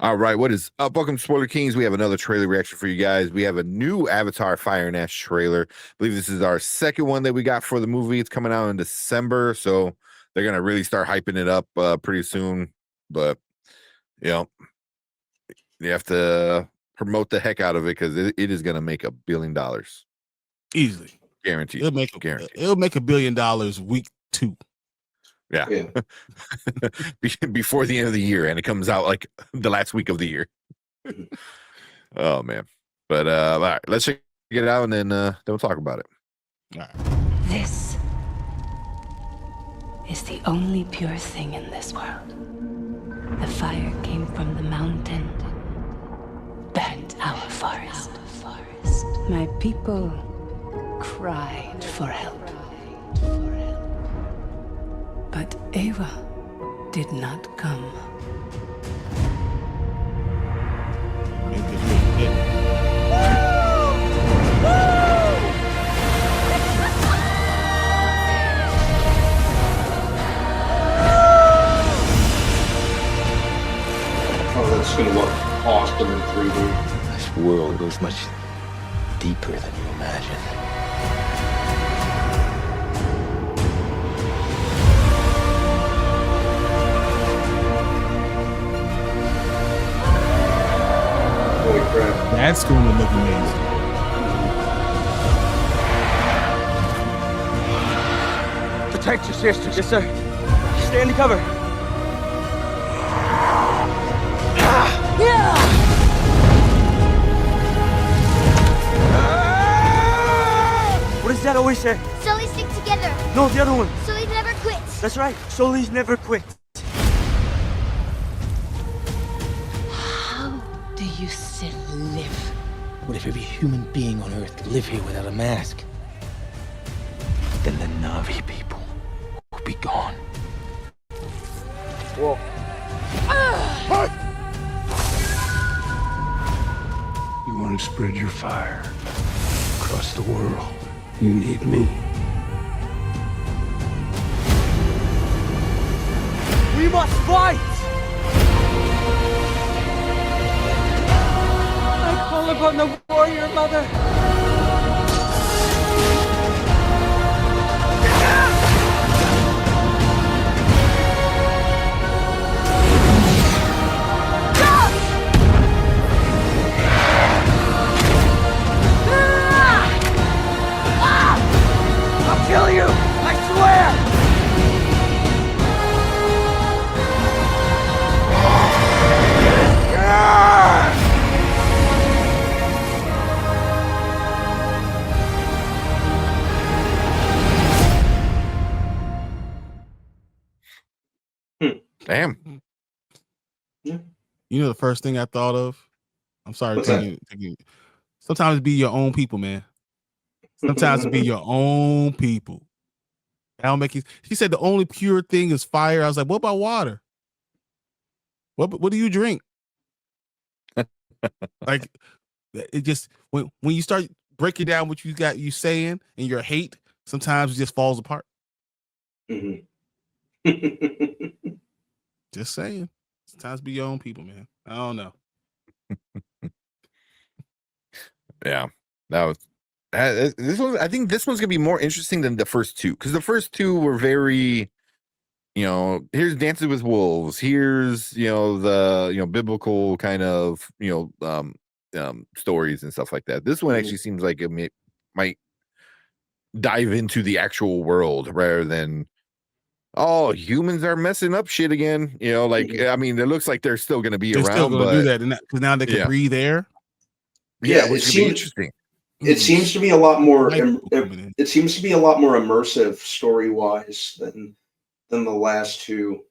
All right, what is up? Welcome to Spoiler Kings. We have another trailer reaction for you guys. We have a new Avatar Fire and Ash trailer. I believe this is our second one that we got for the movie. It's coming out in December, so they're gonna really start hyping it up pretty soon. But you know, you have to promote the heck out of it because it is gonna make $1 billion easily, guaranteed. Guaranteed. It'll make $1 billion week 2. Yeah. Before the end of the year, and it comes out like the last week of the year. Oh man. But all right, let's check it out and then we'll talk about it. All right. This is the only pure thing in this world. The fire came from the mountain, burnt our forest. My people cried for help. But Eva did not come. Oh, that's gonna look awesome in 3D. This world goes much deeper than you imagine. Holy crap. That's going to look amazing. Protect your sisters. Yes, sir. Stand to cover. What does that always say? Sully stick together. No, the other one. Sully never quits. That's right. Sully's never quit. How do you still live? What if every human being on Earth could live here without a mask? Then the Na'vi people will be gone. Whoa. You want to spread your fire across the world. You need me. We must fight! I call upon the warrior mother. I'll kill you! I swear! Damn. You know the first thing I thought of? I'm sorry. What's Sometimes be your own people, man. Sometimes be your own people. That'll make you. She said the only pure thing is fire. I was like, what about water? What do you drink? Like, it just when you start breaking down what you saying and your hate, sometimes it just falls apart. Just saying. Sometimes be your own people, man. I don't know. Yeah, that was this one. I think this one's gonna be more interesting than the first two, because the first two were very, here's Dances with Wolves, here's the biblical kind of stories and stuff like that. This one actually seems like it might dive into the actual world rather than, oh, humans are messing up shit again. I mean, it looks like they're still going to be They're around, still going but to do that because now they can breathe air. Yeah, which would be interesting. It seems to be a lot more. It It seems to be a lot more immersive story wise than the last two.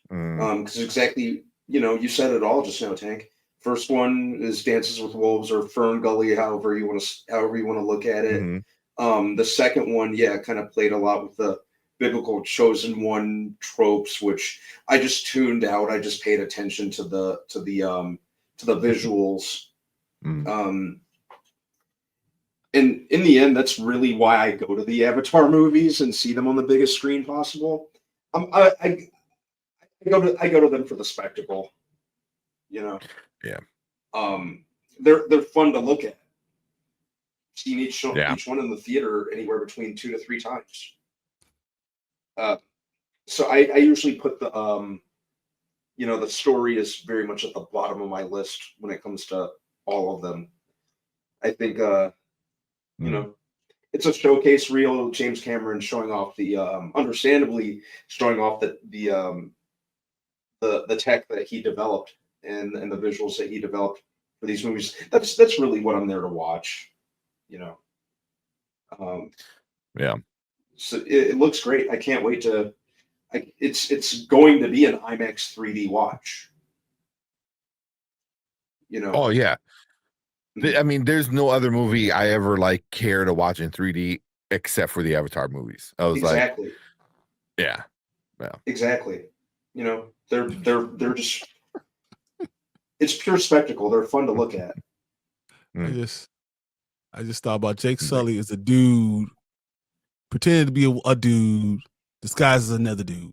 Because exactly, you said it all just now, Tank. First one is Dances with Wolves or Fern Gully, however you want to look at it. The second one, kind of played a lot with the biblical chosen one tropes, which I just tuned out. I just paid attention to the visuals. And in the end, that's really why I go to the Avatar movies and see them on the biggest screen possible. I go to them for the spectacle. You know. Yeah. They're fun to look at. Seen each Yeah. one in the theater anywhere between 2 to 3 times. So I usually put the the story is very much at the bottom of my list when it comes to all of them. I think it's a showcase reel. James Cameron showing off the understandably showing off the tech that he developed and the visuals that he developed for these movies. That's really what I'm there to watch. Yeah. So it looks great. I can't wait to. It's going to be an IMAX 3D watch. Oh yeah. I mean, there's no other movie I ever like care to watch in 3D except for the Avatar movies. I was exactly. like, yeah. Exactly. They're just. It's pure spectacle. They're fun to look at. I just thought about Jake Sully as a dude, pretending to be a dude, disguised as another dude.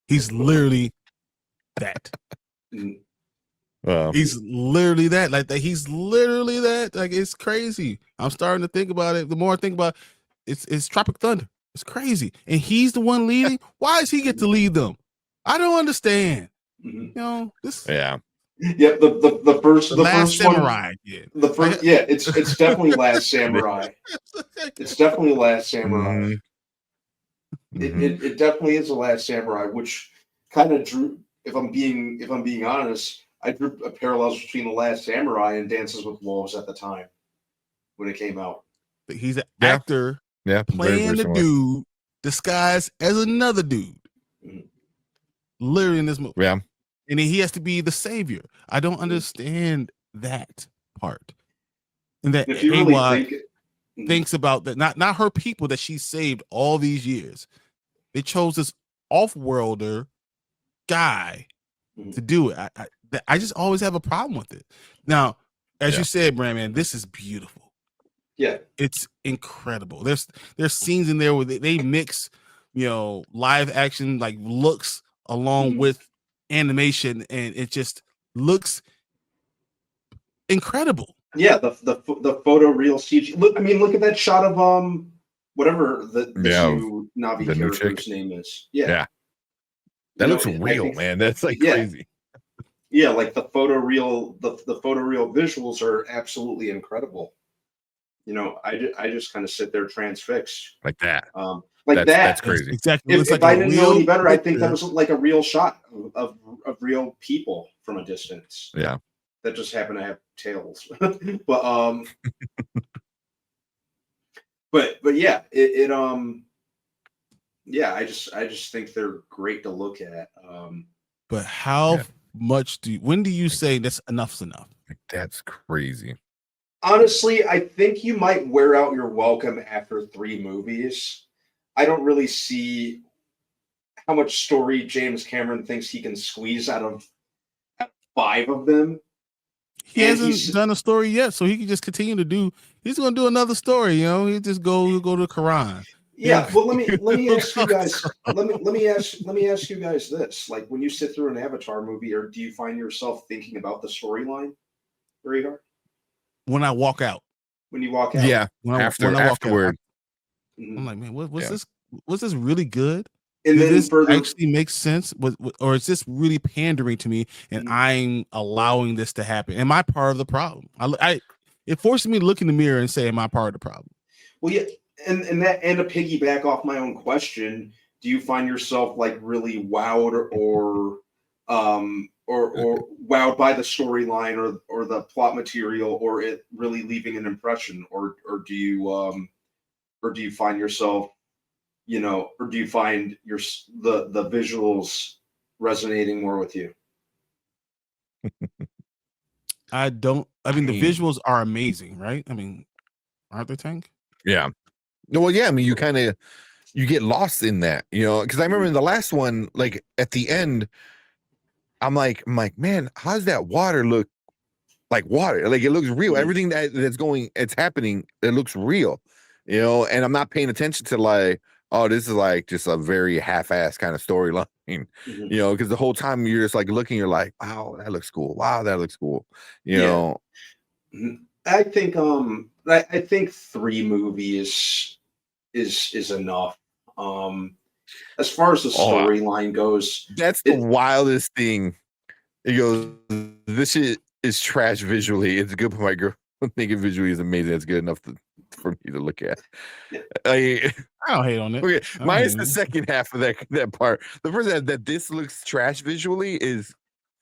He's literally that. He's literally that. Like that. He's literally that. Like it's crazy. I'm starting to think about it. The more I think about it, it's Tropic Thunder. It's crazy, and he's the one leading. Why does he get to lead them? I don't understand. This. Yeah. Yeah, the first Last Samurai. One, yeah. The first, yeah, it's definitely Last Samurai. It's definitely Last Samurai. It definitely is the Last Samurai, which kind of drew. If I'm being honest, I drew parallels between the Last Samurai and Dances with Wolves at the time when it came out. He's an actor, playing the dude disguised as another dude. Literally in this movie. Yeah. And then he has to be the savior. I don't understand that part. And that Awa thinks about that, not her people that she saved all these years. They chose this off-worlder guy to do it. I just always have a problem with it. Now, as you said, Brandman, this is beautiful. Yeah, it's incredible. There's scenes in there where they mix, live action like looks along with animation, and it just looks incredible. Yeah, the photo real CG. Look at that shot of whatever the new Navi character's name is. Yeah. That looks real, man. That's like crazy. Yeah, like the photo real visuals are absolutely incredible. I just kind of sit there transfixed. Like that. That's crazy. Exactly. If I didn't know any better, I think that was like a real shot of real people from a distance. Yeah. That just happen to have tails. but yeah, I just think they're great to look at. But how much when do you say that's enough's enough? That's crazy. Honestly, I think you might wear out your welcome after 3 movies. I don't really see how much story James Cameron thinks he can squeeze out of 5 of them. He hasn't done a story yet, so he can just continue to do. He's going to do another story. He'll just go to Quran. Yeah. Well, let me ask you guys. Let me ask you guys this: like, when you sit through an Avatar movie, or do you find yourself thinking about the storyline very hard? When I walk out. When you walk out. Yeah. When I afterward. I'm like, man, was this? Was this really good? And Did then this further, actually make sense? Or is this really pandering to me, and I'm allowing this to happen? Am I part of the problem? It forces me to look in the mirror and say, am I part of the problem? Well, yeah, and to piggyback off my own question, do you find yourself like really wowed or wowed by the storyline or the plot material, or it really leaving an impression, or do you find yourself, or do you find the visuals resonating more with you? I don't. I mean, the visuals are amazing, right? I mean, aren't they, Tank? Yeah. Well, yeah. I mean, you get lost in that, because I remember in the last one, like at the end, I'm like, man, how does that water look like water? Like it looks real. Everything it's happening, it looks real, and I'm not paying attention to like, oh, this is like just a very half-ass kind of storyline, you Mhm. know, because the whole time you're just like looking, you're like, wow, that looks cool. Wow, that looks cool. You Yeah. know, Mhm. I think 3 movies is enough. Um, as far as the oh, storyline goes, that's the it wildest thing. He goes, this shit is trash visually. It's good, but my girl thinking visually is amazing. It's good enough for me to look at. yeah, I, I don't hate on it. okay, I don't minus hate the on it. second half of that part. The first half that this looks trash visually is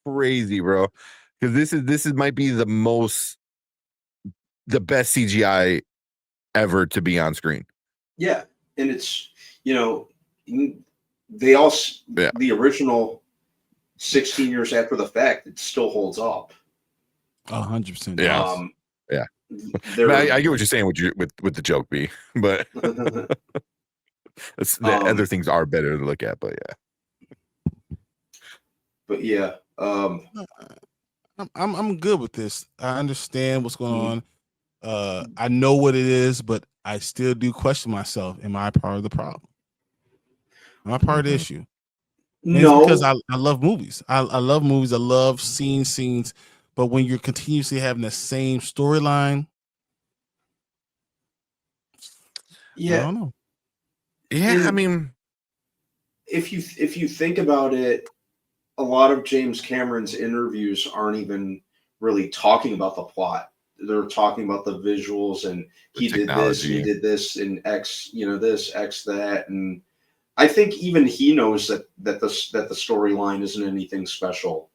crazy, bro. Because this is might be the best CGI ever to be on screen. yeah, and it's you know they all Yeah. the original 16 years after the fact, it still holds up. 100%. Yeah. Um, Yeah. there, But I get what you're saying with the joke B, but the other things are better to look at. But yeah. but yeah, I'm good with this. I understand what's going Mhm. on. I know what it is, but I still do question myself. Am I part of the problem? Am I part of the Mhm. issue? And it's no, because I love movies. I love movies. I love seeing scenes. But when you're continuously having the same storyline, I yeah. don't know. Yeah, I And mean, if you think about it, a lot of James Cameron's interviews aren't even really talking about the plot. They're talking about the visuals and the he did this and he technology. did this and X, this, X that, and I think even he knows that the storyline isn't anything special.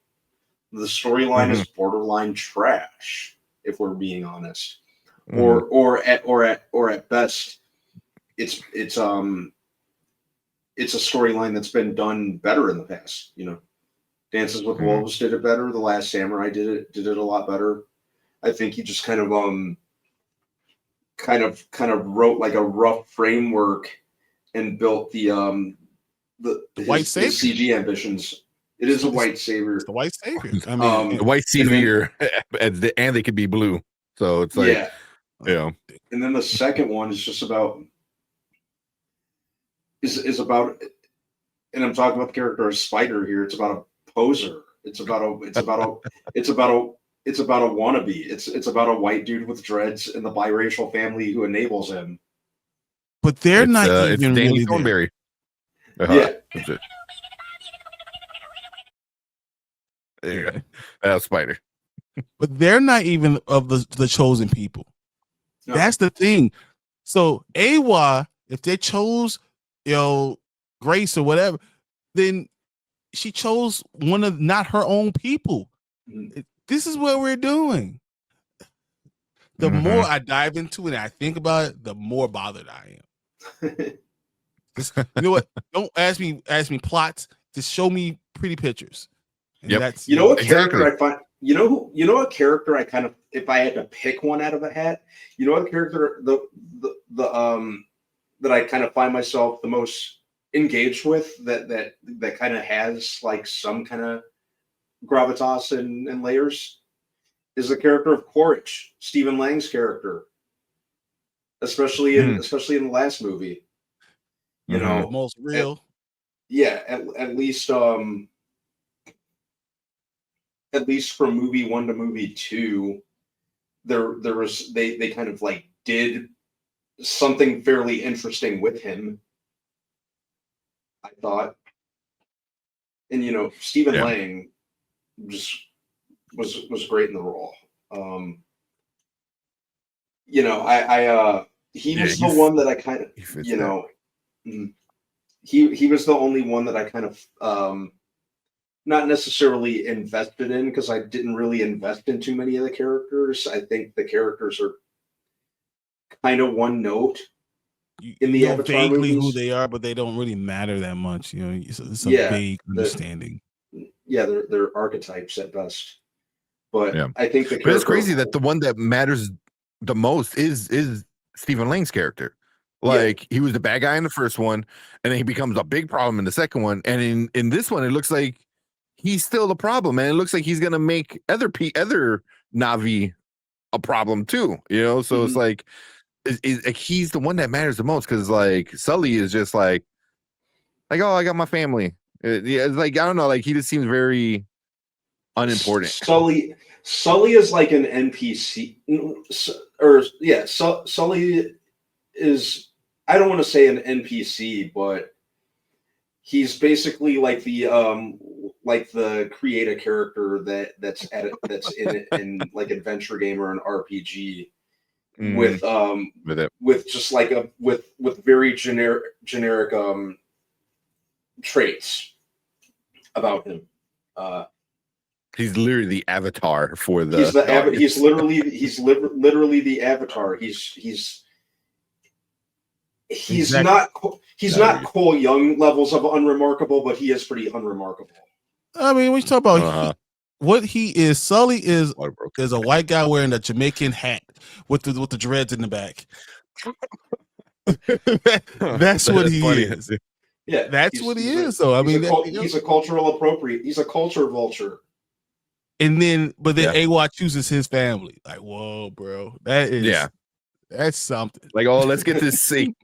The storyline Mhm. is borderline trash, if we're being honest. Mhm. Or at best, it's a storyline that's been done better in the past. Dances with Mhm. Wolves did it better. The Last Samurai did it a lot better. I think he just kind of wrote like a rough framework and built The white his savior. CG ambitions. It is a white It's savior. the white savior. I mean, The white And then savior, and they could be blue. So it's like, yeah, you know, and then the second one is just about, and I'm talking about the character of Spider here. It's about a poser. It's about a wannabe. It's about a white dude with dreads and the biracial family who enables him. but they're not it's even Danny really there. Thornberry. Yeah. That's it. Yeah. That's Spider. But they're not even of the chosen people. No. That's the thing. So Awa, if they chose, Grace or whatever, then she chose one of not her own people. Mhm. This is what we're doing. The more I dive into it and I think about it, the more bothered I am. You know what? Don't ask me plots. Just show me pretty pictures. And Yep. that's You know what Exactly. character I find? You know what character I kind of, if I had to pick one out of a hat, you know what character that I kind of find myself the most engaged with, that kind of has like some kind of gravitas and layers, is the character of Quaritch, Stephen Lang's character, especially in Mhm. especially in the last movie. You Mhm. the know, most at, real. yeah, at least from movie 1 to movie 2, there was, they kind of like did something fairly interesting with him, I thought. And Stephen Yeah. Lang just was great in the role. He Yeah, was the one that I kind of, he fits that. mhm. He was the only one that I kind of not necessarily invested in, because I didn't really invest in too many of the characters. I think the characters are kind of one note in You the know Avatar vaguely who movies. they are, but they don't really matter that much. It's a Yeah, vague understanding. they're archetypes at best. But Yeah. I think the But it's character of crazy that the one that matters the most is Stephen Lang's character. yeah, Like he was the bad guy in the first one, and then he becomes a big problem in the second one. And in this one, it looks like he's still the problem, and it looks like he's gonna make other Navi a problem too. So it's mhm. like like he's the one that matters the most because like Sully is just like oh, I got my family. Yeah, it's like I don't know, like he just seems very unimportant. Sully is like an NPC, or yeah, Sully is. I don't want to say an NPC, but he's basically like the create a character that's in like adventure game or an RPG with it. with just like with very generic traits about him. He's literally the avatar for the. He's literally the avatar. He's Exactly. not Cole Young levels of unremarkable, but he is pretty unremarkable. I mean, when you talk about what he is, Sully is a white guy wearing a Jamaican hat with the dreads in the back. That's what he is. Yeah, that's what he is. So I mean, he's a cultural appropriate. He's a culture vulture. And then, but then AWA chooses his family. Like, whoa, bro, that's something. Like, oh, let's get this 60.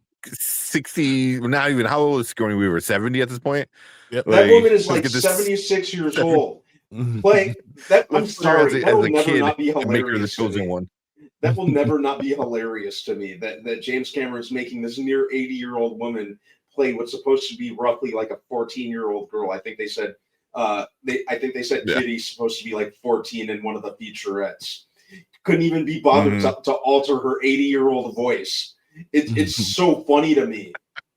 Not even how old is Sigourney Weaver? 70 at this point. Yep. That woman is like 76 years old. Like that. I'm sorry. That will never not be hilarious. That will never not be hilarious to me. That James Cameron's making this near 80-year-old woman play what's supposed to be roughly like a 14-year-old girl. I think they said. Kitty's supposed to be like 14 in one of the featurettes. Couldn't even be bothered to alter her 80-year-old voice. It's so funny to me.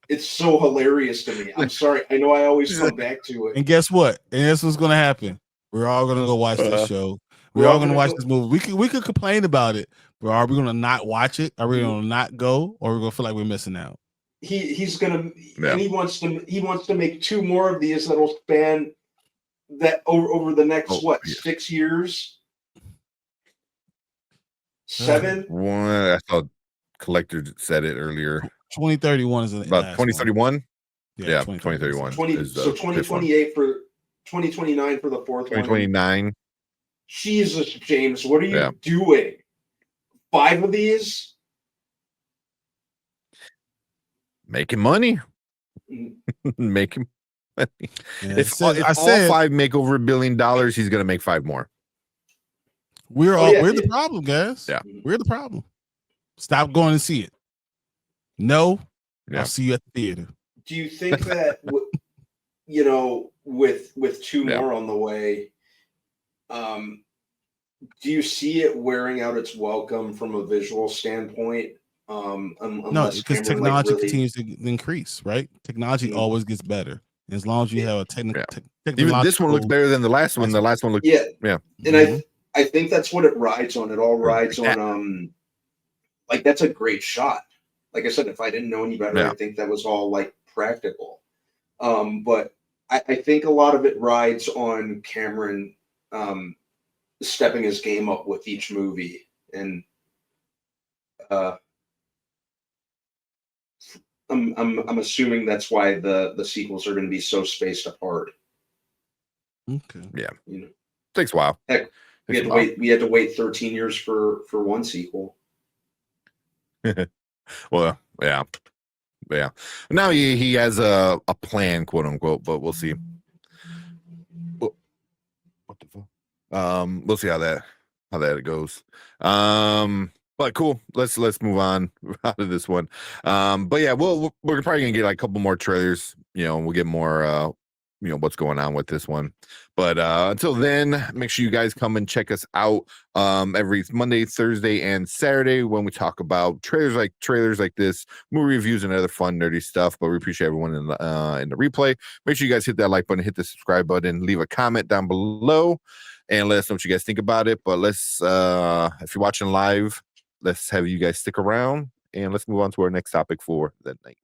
It's so hilarious to me. I'm sorry. I know I always come back to it. And guess what? And that's what's going to happen. We're all going to go watch this show. We're all going to watch this movie. We could complain about it, but are we going to not watch it? Are we going to not go, or are we going to feel like we're missing out? He's going to, and he wants to make 2 more of these that'll span that over the next 6 years, 7. I thought Collector said it earlier. 2031 is about 2031. Yeah, 2031. 2028 for 2029 for the 4th 2029. One. Jesus, James, what are you doing? 5 of these? Making money. Making money. If all 5 make over $1 billion, he's gonna make 5 more. We're the problem, guys. Yeah, we're the problem. Stop going to see it. No, I'll see you at the theater. Do you think that with 2 more on the way, do you see it wearing out its welcome from a visual standpoint? No, because technology continues to increase, right? Technology always gets better. As long as you have a technological. Even this one looks better than the last one. The last one looked and I think that's what it rides on. It all rides on like that's a great shot. Like I said, if I didn't know any better, I think that was all like practical. But I think a lot of it rides on Cameron stepping his game up with each movie, and I'm assuming that's why the sequels are going to be so spaced apart. Okay. Yeah. Takes a while. Heck, we had to wait 13 years for one sequel. Well, yeah. Now he has a plan, quote unquote, but we'll see. What the fuck? We'll see how that goes. But cool. Let's move on out of this one. But yeah, we're probably gonna get like a couple more trailers. We'll get more what's going on with this one. But until then, make sure you guys come and check us out every Monday, Thursday, and Saturday when we talk about trailers like this, movie reviews, and other fun nerdy stuff. But we appreciate everyone in the replay. Make sure you guys hit that like button, hit the subscribe button, leave a comment down below, and let us know what you guys think about it. But let's if you're watching live, let's have you guys stick around, and let's move on to our next topic for the night.